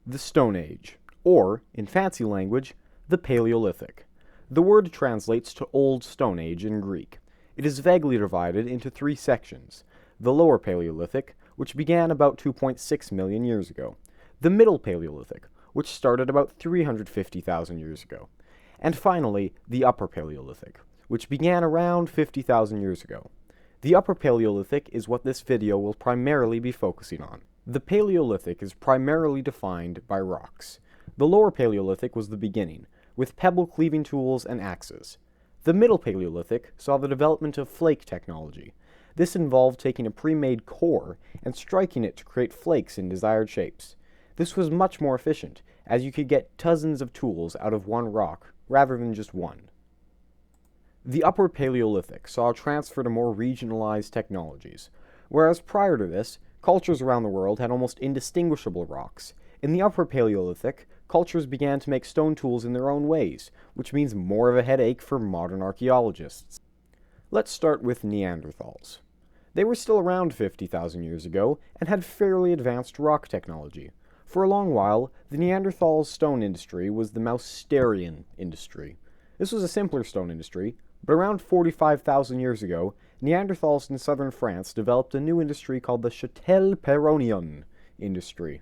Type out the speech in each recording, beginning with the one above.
The Stone Age, or, in fancy language, the Paleolithic. The word translates to Old Stone Age in Greek. It is vaguely divided into three sections: the Lower Paleolithic, which began about 2.6 million years ago; the Middle Paleolithic, which started about 350,000 years ago; and finally, the Upper Paleolithic, which began around 50,000 years ago. The Upper Paleolithic is what this video will primarily be focusing on. The Paleolithic is primarily defined by rocks. The Lower Paleolithic was the beginning, with pebble-cleaving tools and axes. The Middle Paleolithic saw the development of flake technology. This involved taking a pre-made core and striking it to create flakes in desired shapes. This was much more efficient, as you could get dozens of tools out of one rock, rather than just one. The Upper Paleolithic saw a transfer to more regionalized technologies. Whereas prior to this, cultures around the world had almost indistinguishable rocks. In the Upper Paleolithic, cultures began to make stone tools in their own ways, which means more of a headache for modern archaeologists. Let's start with Neanderthals. They were still around 50,000 years ago and had fairly advanced rock technology. For a long while, the Neanderthal stone industry was the Mousterian Industry. This was a simpler stone industry, but around 45,000 years ago, Neanderthals in southern France developed a new industry called the Chatelperronian Industry.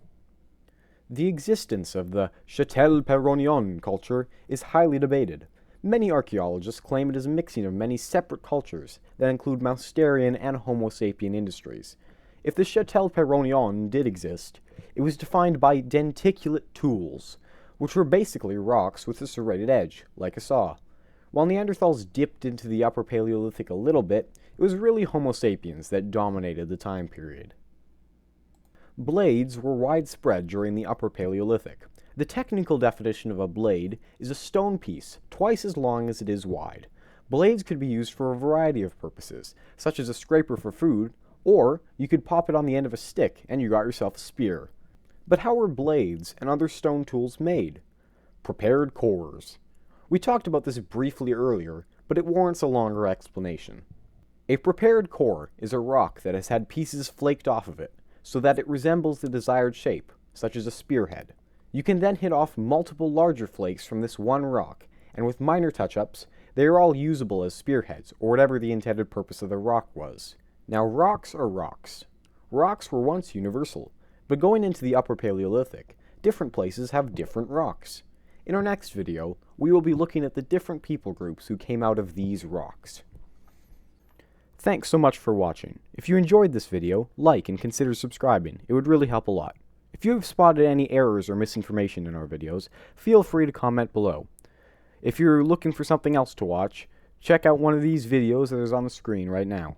The existence of the Chatelperronian culture is highly debated. Many archaeologists claim it is a mixing of many separate cultures that include Mousterian and Homo sapien industries. If the Chatelperronian did exist, it was defined by denticulate tools, which were basically rocks with a serrated edge, like a saw. While Neanderthals dipped into the Upper Paleolithic a little bit, it was really Homo sapiens that dominated the time period. Blades were widespread during the Upper Paleolithic. The technical definition of a blade is a stone piece twice as long as it is wide. Blades could be used for a variety of purposes, such as a scraper for food, or you could pop it on the end of a stick and you got yourself a spear. But how were blades and other stone tools made? Prepared cores. We talked about this briefly earlier, but it warrants a longer explanation. A prepared core is a rock that has had pieces flaked off of it, so that it resembles the desired shape, such as a spearhead. You can then hit off multiple larger flakes from this one rock, and with minor touch-ups, they are all usable as spearheads, or whatever the intended purpose of the rock was. Now, rocks are rocks. Rocks were once universal, but going into the Upper Paleolithic, different places have different rocks. In our next video, we will be looking at the different people groups who came out of these rocks. Thanks so much for watching. If you enjoyed this video, like and consider subscribing. It would really help a lot. If you have spotted any errors or misinformation in our videos, feel free to comment below. If you're looking for something else to watch, check out one of these videos that is on the screen right now.